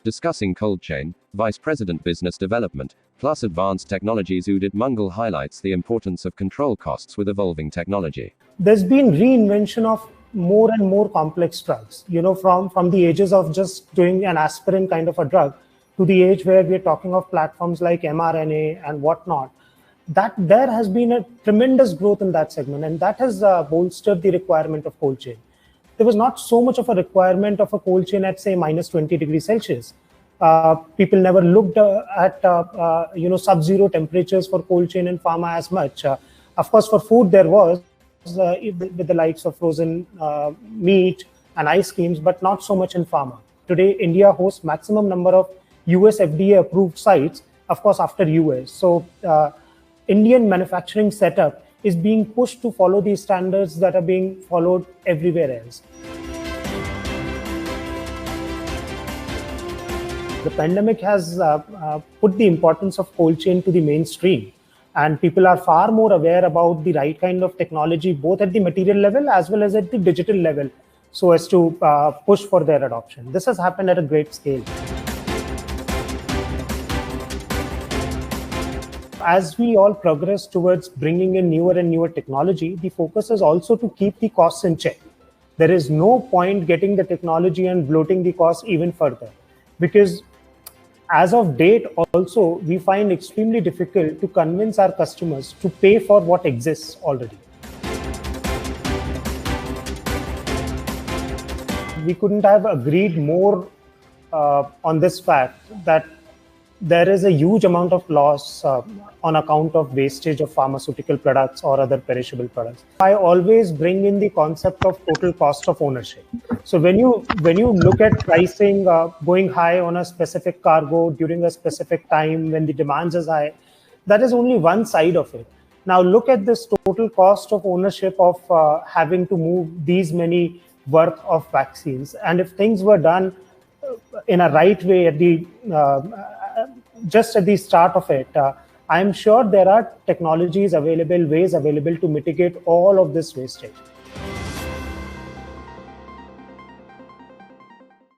Discussing ColdChain, Vice President Business Development, plus Advanced Technologies Udit Mangal highlights the importance of control costs with evolving technology. There's been reinvention of more and more complex drugs, from the ages of just doing an aspirin kind of a drug to the age where we're talking of platforms like mRNA and whatnot. That there has been a tremendous growth in that segment, and that has bolstered the requirement of cold chain. There was not so much of a requirement of a cold chain at, say, minus 20 degrees Celsius. People never looked at sub-zero temperatures for cold chain in pharma as much. Of course, for food there was with the likes of frozen meat and ice creams, but not so much in pharma. Today, India hosts maximum number of US FDA approved sites, of course, after US. So Indian manufacturing setup is being pushed to follow these standards that are being followed everywhere else. The pandemic has put the importance of cold chain to the mainstream, and people are far more aware about the right kind of technology, both at the material level as well as at the digital level, so as to push for their adoption. This has happened at a great scale. As we all progress towards bringing in newer and newer technology, the focus is also to keep the costs in check. There is no point getting the technology and bloating the costs even further, because as of date also, we find extremely difficult to convince our customers to pay for what exists already. We couldn't have agreed more on this fact that there is a huge amount of loss on account of wastage of pharmaceutical products or other perishable products. I always bring in the concept of total cost of ownership. So when you look at pricing going high on a specific cargo during a specific time when the demand is high, that is only one side of it. Now look at this total cost of ownership of having to move these many worth of vaccines. And if things were done in a right way at the just at the start of it, I'm sure there are technologies available, ways available to mitigate all of this wastage.